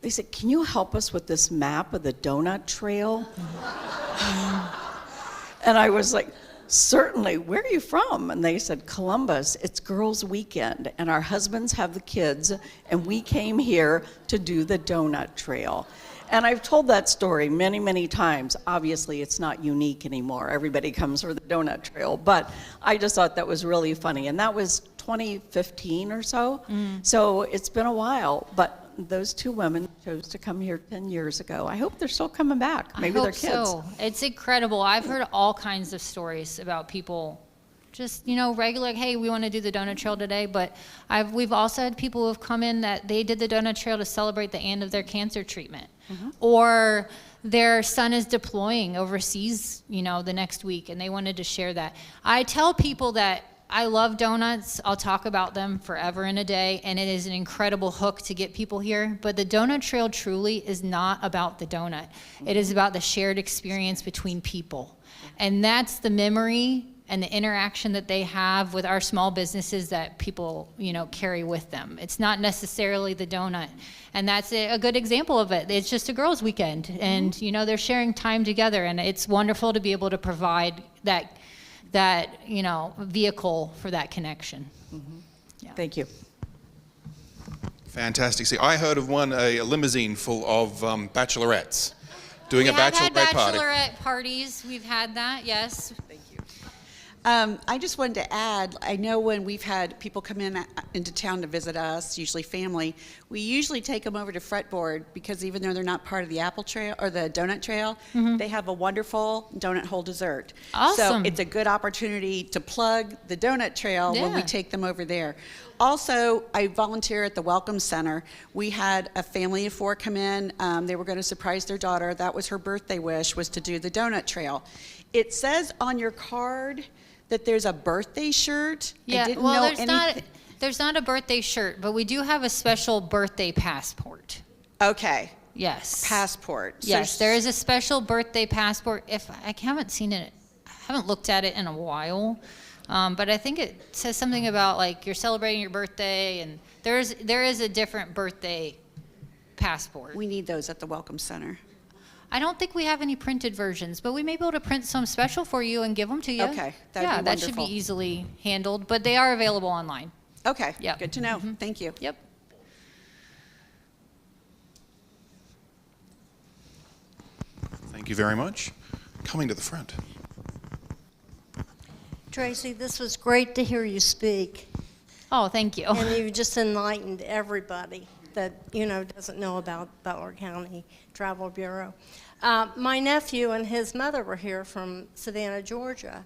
They said, can you help us with this map of the donut trail? And I was like, certainly, where are you from? And they said, Columbus, it's girls' weekend, and our husbands have the kids, and we came here to do the donut trail. And I've told that story many, many times. Obviously, it's not unique anymore. Everybody comes for the donut trail, but I just thought that was really funny. And that was 2015 or so. So it's been a while, but those two women chose to come here 10 years ago. I hope they're still coming back. Maybe I their hope kids. so. It's incredible. I've heard all kinds of stories about people just, regular, hey, we want to do the donut trail today, but we've also had people who have come in that they did the donut trail to celebrate the end of their cancer treatment. Or their son is deploying overseas, the next week, and they wanted to share that. I tell people that I love donuts. I'll talk about them forever and a day, and it is an incredible hook to get people here. But the donut trail truly is not about the donut. It is about the shared experience between people. And that's the memory and the interaction that they have with our small businesses that people, carry with them. It's not necessarily the donut. And that's a good example of it. It's just a girls' weekend, and, they're sharing time together, and it's wonderful to be able to provide that vehicle for that connection. Yeah. Thank you. Fantastic. See, I heard of a limousine full of bachelorettes doing a We have bachelorette had party. bachelorette parties. We've had that, yes. I just wanted to add, I know when we've had people come into town to visit us, usually family, we usually take them over to Fretboard because even though they're not part of the apple trail or the donut trail, they have a wonderful donut hole dessert. Awesome. So it's a good opportunity to plug the donut trail when we Yeah. take them over there. Also, I volunteer at the Welcome Center. We had a family of 4 come in. They were going to surprise their daughter. That was her birthday wish, was to do the donut trail. It says on your card that there's a birthday shirt. Yeah, I didn't well, know there's not a birthday shirt, but we do have a special birthday passport. Okay, Yes. passport. So Yes, there is a special birthday passport. If I haven't seen it, I haven't looked at it in a while, but I think it says something about like you're celebrating your birthday, and there is a different birthday passport. We need those at the Welcome Center. I don't think we have any printed versions, but we may be able to print some special for you and give them to you. Okay, that'd yeah, be that should be wonderful. easily handled, but they are available online. Okay, Yeah. good to know. Thank you. Yep. Thank you very much. Coming to the front. Tracy, this was great to hear you speak. Oh, thank you. And you've just enlightened everybody that, doesn't know about Butler County Travel Bureau. My nephew and his mother were here from Savannah, Georgia.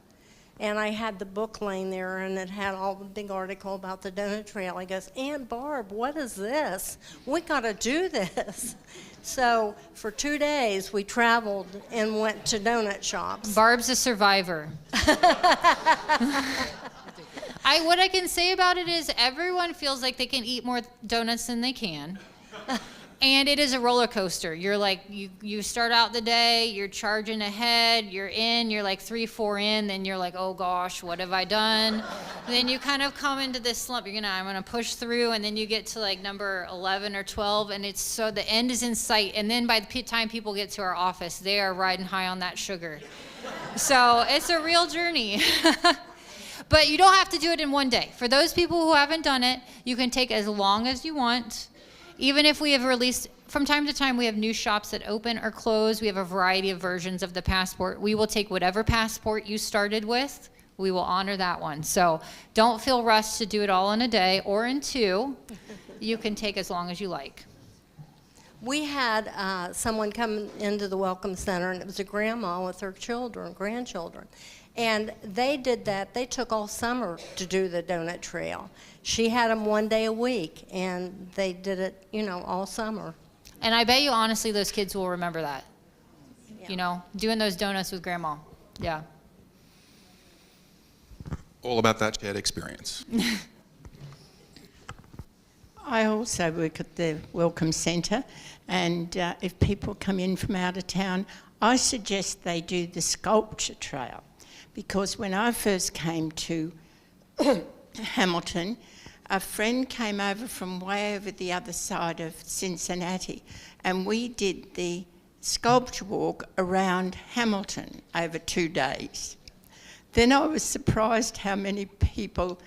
And I had the book laying there, and it had all the big article about the donut trail. He goes, Aunt Barb, what is this? We got to do this. So for 2 days, we traveled and went to donut shops. Barb's a survivor. What I can say about it is everyone feels like they can eat more donuts than they can. And it is a roller coaster. You're like, you start out the day, you're charging ahead, you're like 3-4 in, then you're like, oh gosh, what have I done? Then you kind of come into this slump. I'm gonna push through, and then you get to like number 11 or 12, and it's so the end is in sight. And then by the time people get to our office, they are riding high on that sugar. So it's a real journey. But you don't have to do it in one day. For those people who haven't done it, you can take as long as you want. Even if we have released, from time to time, we have new shops that open or close. We have a variety of versions of the passport. We will take whatever passport you started with. We will honor that one. So don't feel rushed to do it all in a day or in 2. You can take as long as you like. We had someone come into the Welcome Center, and it was a grandma with her grandchildren. And they did that. They took all summer to do the donut trail. She had them 1 day a week, and they did it, all summer. And I bet you, honestly, those kids will remember that. you know, doing those donuts with grandma. Yeah. All about that shared experience. I also work at the Welcome Centre, and if people come in from out of town, I suggest they do the sculpture trail, because when I first came to Hamilton, a friend came over from way over the other side of Cincinnati, and we did the sculpture walk around Hamilton over 2 days. Then I was surprised how many people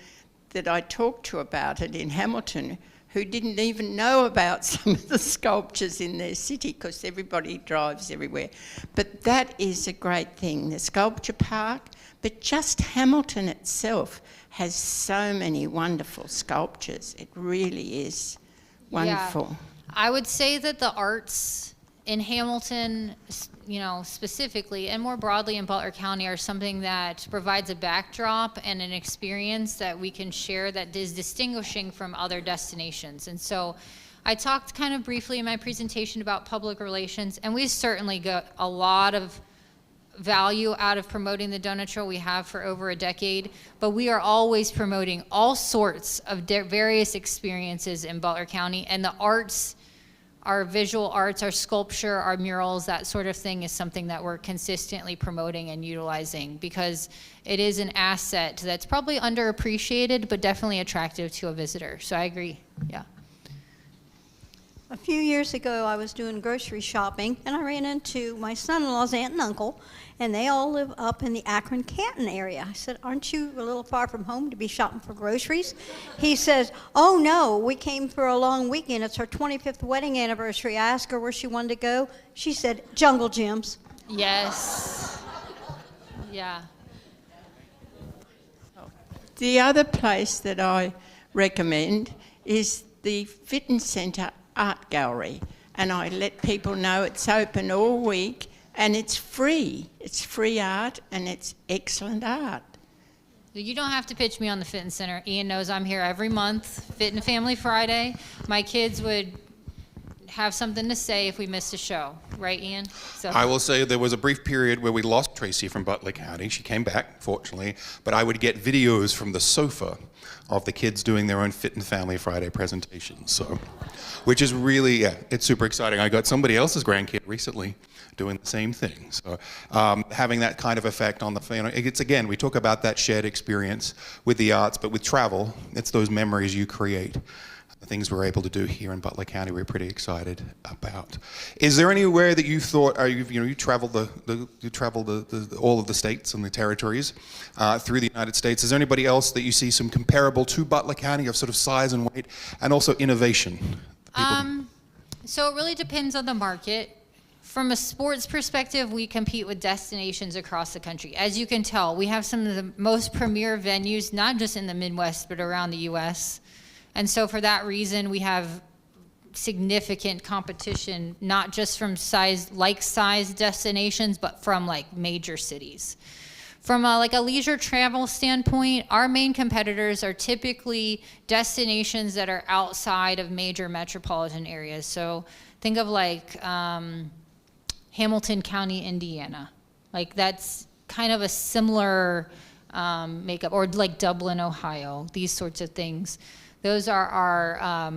that I talked to about it in Hamilton who didn't even know about some of the sculptures in their city, because everybody drives everywhere. But that is a great thing, the sculpture park. But just Hamilton itself has so many wonderful sculptures. It really is wonderful. Yeah. I would say that the arts in Hamilton, you know, specifically, and more broadly in Butler County, are something that provides a backdrop and an experience that we can share that is distinguishing from other destinations. And so I talked kind of briefly in my presentation about public relations, and we certainly got a lot of value out of promoting the donut trail. We have for over a decade, but we are always promoting all sorts of various experiences in Butler County, and the arts, our visual arts, our sculpture, our murals, that sort of thing is something that we're consistently promoting and utilizing, because it is an asset that's probably underappreciated but definitely attractive to a visitor. So I agree. Yeah. A few years ago, I was doing grocery shopping, and I ran into my son-in-law's aunt and uncle, and they all live up in the Akron-Canton area. I said, "Aren't you a little far from home to be shopping for groceries?" He says, "Oh, no, we came for a long weekend. It's her 25th wedding anniversary." I asked her where she wanted to go. She said, "Jungle Gyms." Yes. Yeah. The other place that I recommend is the Fitness Centre Art Gallery, and I let people know it's open all week and it's free. It's free art and it's excellent art. You don't have to pitch me on the Fitness Center. Ian knows I'm here every month, Fit and Family Friday. My kids would have something to say if we missed a show, right, Ian? So I will say there was a brief period where we lost Tracy from Butler County. She came back, fortunately, but I would get videos from the sofa of the kids doing their own Fit and Family Friday presentations. So, which is really, yeah, it's super exciting. I got somebody else's grandkid recently doing the same thing. So having that kind of effect on the, you know, it's, again, we talk about that shared experience with the arts, but with travel, it's those memories you create. The things we're able to do here in Butler County, we're pretty excited about. Is there anywhere that you thought, you traveled all of the states and the territories through the United States? Is there anybody else that you see some comparable to Butler County of sort of size and weight, and also innovation? So it really depends on the market. From a sports perspective, we compete with destinations across the country. As you can tell, we have some of the most premier venues, not just in the Midwest, but around the U.S. And so for that reason, we have significant competition, not just from like-sized destinations, but from like major cities. From a leisure travel standpoint, our main competitors are typically destinations that are outside of major metropolitan areas. So think of like Hamilton County, Indiana. Like that's kind of a similar makeup, or like Dublin, Ohio, these sorts of things. Those are our,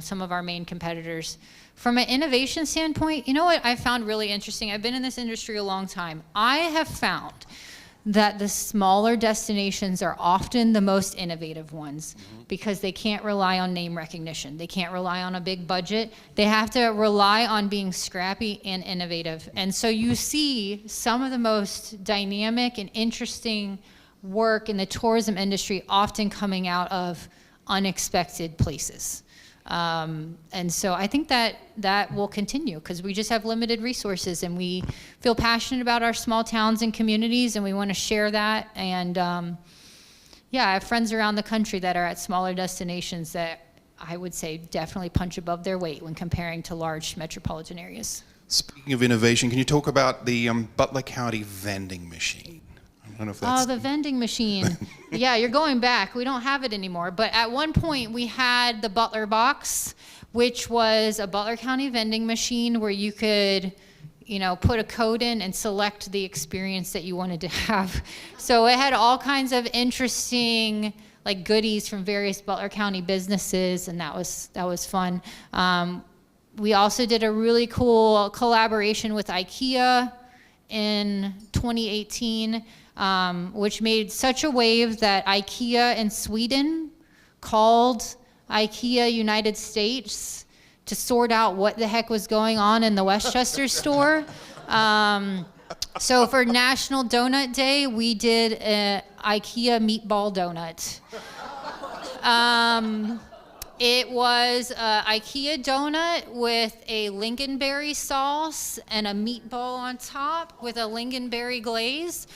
some of our main competitors. From an innovation standpoint, you know what I found really interesting? I've been in this industry a long time. I have found that the smaller destinations are often the most innovative ones because they can't rely on name recognition. They can't rely on a big budget. They have to rely on being scrappy and innovative. And so you see some of the most dynamic and interesting work in the tourism industry often coming out of unexpected places. And so I think that will continue because we just have limited resources and we feel passionate about our small towns and communities and we want to share that. And I have friends around the country that are at smaller destinations that I would say definitely punch above their weight when comparing to large metropolitan areas. Speaking of innovation, can you talk about the Butler County vending machine? I don't know if that's... Oh, the vending machine. Yeah, you're going back. We don't have it anymore. But at one point, we had the Butler Box, which was a Butler County vending machine where you could put a code in and select the experience that you wanted to have. So it had all kinds of interesting like goodies from various Butler County businesses, and that was fun. We also did a really cool collaboration with IKEA in 2018, which made such a wave that IKEA in Sweden called IKEA United States to sort out what the heck was going on in the Westchester store. So for National Donut Day, we did an IKEA meatball donut. It was an IKEA donut with a lingonberry sauce and a meatball on top with a lingonberry glaze.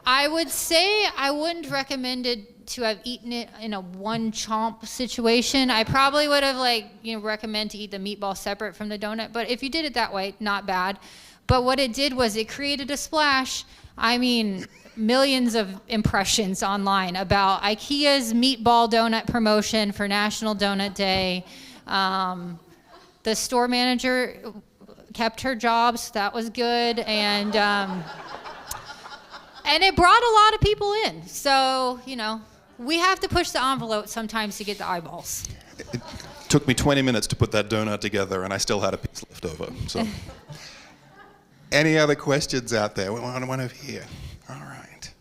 I would say I wouldn't recommend it to have eaten it in a one chomp situation. I probably would have recommend to eat the meatball separate from the donut, but if you did it that way, not bad. But what it did was it created a splash. I mean, millions of impressions online about IKEA's meatball donut promotion for National Donut Day. The store manager kept her job, so that was good. And it brought a lot of people in. So, we have to push the envelope sometimes to get the eyeballs. It took me 20 minutes to put that donut together, and I still had a piece left over. So, any other questions out there? One over here. All right.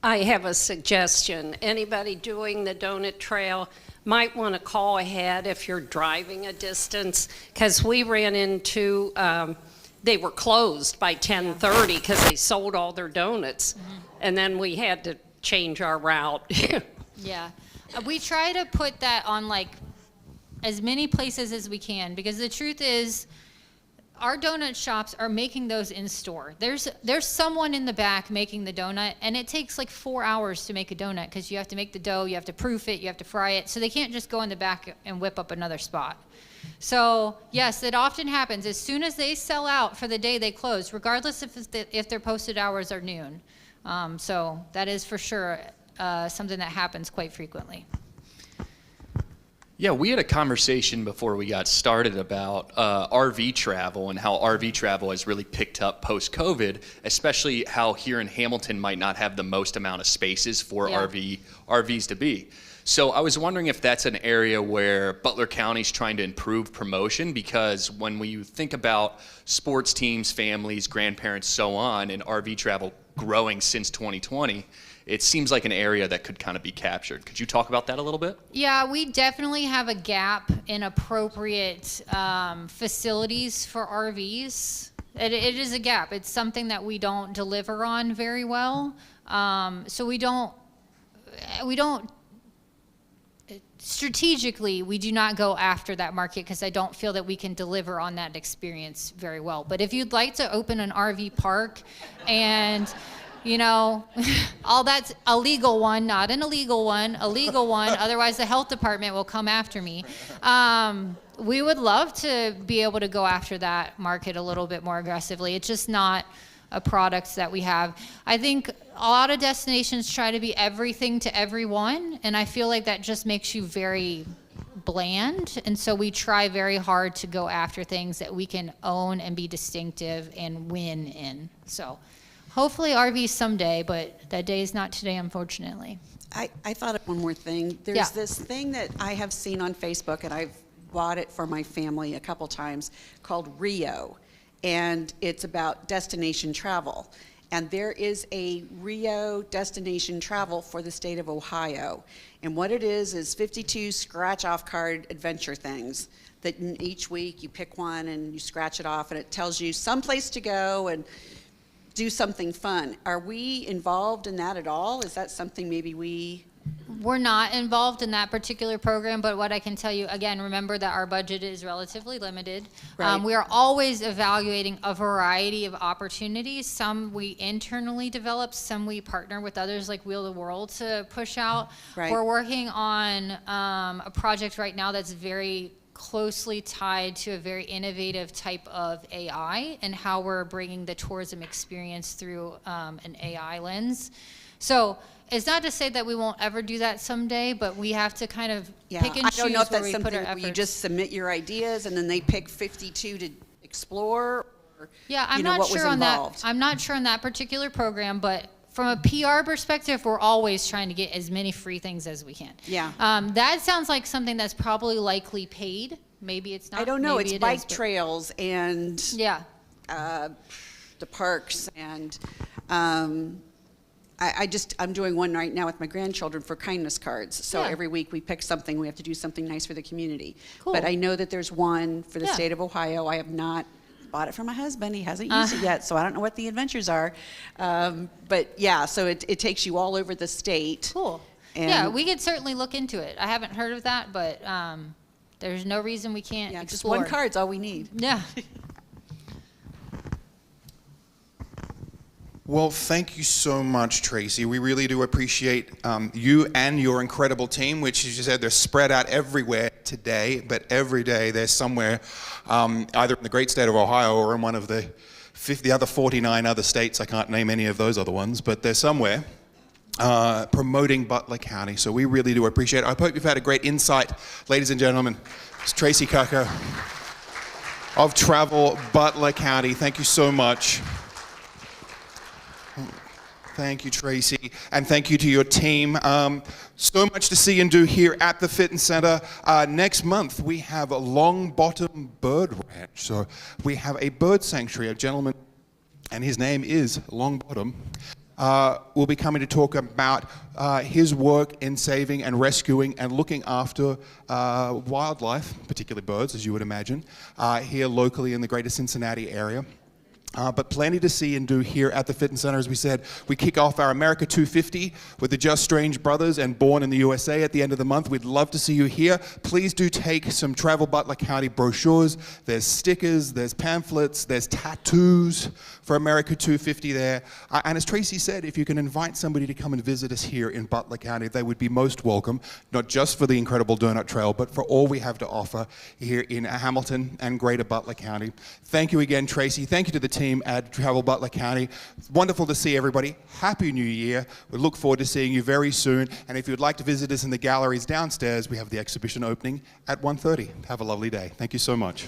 I have a suggestion. Anybody doing the donut trail might want to call ahead if you're driving a distance, because we ran into, they were closed by 10:30 because they sold all their donuts. And then we had to change our route. Yeah. We try to put that on as many places as we can, because the truth is our donut shops are making those in store. There's someone in the back making the donut, and it takes 4 hours to make a donut because you have to make the dough, you have to proof it, you have to fry it. So they can't just go in the back and whip up another spot. So yes, it often happens. As soon as they sell out for the day, they close, regardless if their posted hours are noon. So that is for sure something that happens quite frequently. Yeah, we had a conversation before we got started about RV travel and how RV travel has really picked up post-COVID, especially how here in Hamilton might not have the most amount of spaces for RVs to be. So I was wondering if that's an area where Butler County's trying to improve promotion, because when you think about sports teams, families, grandparents, so on, and RV travel growing since 2020, it seems like an area that could kind of be captured. Could you talk about that a little bit? Yeah, we definitely have a gap in appropriate facilities for RVs. It is a gap. It's something that we don't deliver on very well. So we don't strategically, we do not go after that market because I don't feel that we can deliver on that experience very well. But if you'd like to open an RV park and all that's a legal one, not an illegal one, a legal one, otherwise the health department will come after me. We would love to be able to go after that market a little bit more aggressively. It's just not a product that we have. I think a lot of destinations try to be everything to everyone, and I feel like that just makes you very bland. And so we try very hard to go after things that we can own and be distinctive and win in. So hopefully RVs someday, but that day is not today, unfortunately. I thought of one more thing. There's this thing that I have seen on Facebook, and I've bought it for my family a couple times, called Rio. And it's about destination travel. And there is a Rio destination travel for the state of Ohio. And what it is 52 scratch-off card adventure things that each week you pick one and you scratch it off, and it tells you some place to go and do something fun. Are we involved in that at all? Is that something maybe We're not involved in that particular program, but what I can tell you, again, remember that our budget is relatively limited. Right. We are always evaluating a variety of opportunities. Some we internally develop, some we partner with others like Wheel the World to push out. Right. We're working on a project right now that's very closely tied to a very innovative type of AI and how we're bringing the tourism experience through an AI lens. So it's not to say that we won't ever do that someday, but we have to kind of pick and I choose don't know if where that's we put something our where efforts. you just submit your ideas and then they pick 52 to explore, or Yeah, I'm you know, not what was sure on that. involved. I'm not sure on that particular program, but from a PR perspective, we're always trying to get as many free things as we can. Yeah. That sounds like something that's probably likely paid. Maybe it's not. I don't know. Maybe It's it bike is, but- trails and Yeah. The parks and I'm doing one right now with my grandchildren for kindness cards. So Yeah. every week we pick something. We have to do something nice for the community. Cool. But I know that there's one for the Yeah. state of Ohio. I have not bought it for my husband. He hasn't used it yet, so I don't know what the adventures are. But yeah, so it takes you all over the state. Cool. And Yeah, we could certainly look into it. I haven't heard of that, but there's no reason we can't yeah, just explore. one card's all we need. Yeah. Well, thank you so much, Tracy. We really do appreciate you and your incredible team, which, as you said, they're spread out everywhere today, but every day they're somewhere, either in the great state of Ohio or in one of the other 49 other states. I can't name any of those other ones, but they're somewhere promoting Butler County. So we really do appreciate it. I hope you've had a great insight, ladies and gentlemen. It's Tracy Cucker of Travel Butler County. Thank you so much. Thank you, Tracy, and thank you to your team. So much to see and do here at the Fitness Center. Next month, we have a Longbottom Bird Ranch. So we have a bird sanctuary. A gentleman, and his name is Longbottom, will be coming to talk about his work in saving and rescuing and looking after wildlife, particularly birds, as you would imagine, here locally in the greater Cincinnati area. But plenty to see and do here at the Fitness Center. As we said, we kick off our America 250 with the Just Strange Brothers and Born in the USA at the end of the month. We'd love to see you here. Please do take some Travel Butler County brochures. There's stickers, there's pamphlets, there's tattoos for America 250 there. And as Tracy said, if you can invite somebody to come and visit us here in Butler County, they would be most welcome, not just for the incredible Donut Trail, but for all we have to offer here in Hamilton and greater Butler County. Thank you again, Tracy. Thank you to the team at Travel Butler County. It's wonderful to see everybody. Happy New Year. We look forward to seeing you very soon. And if you'd like to visit us in the galleries downstairs, we have the exhibition opening at 1:30. Have a lovely day. Thank you so much.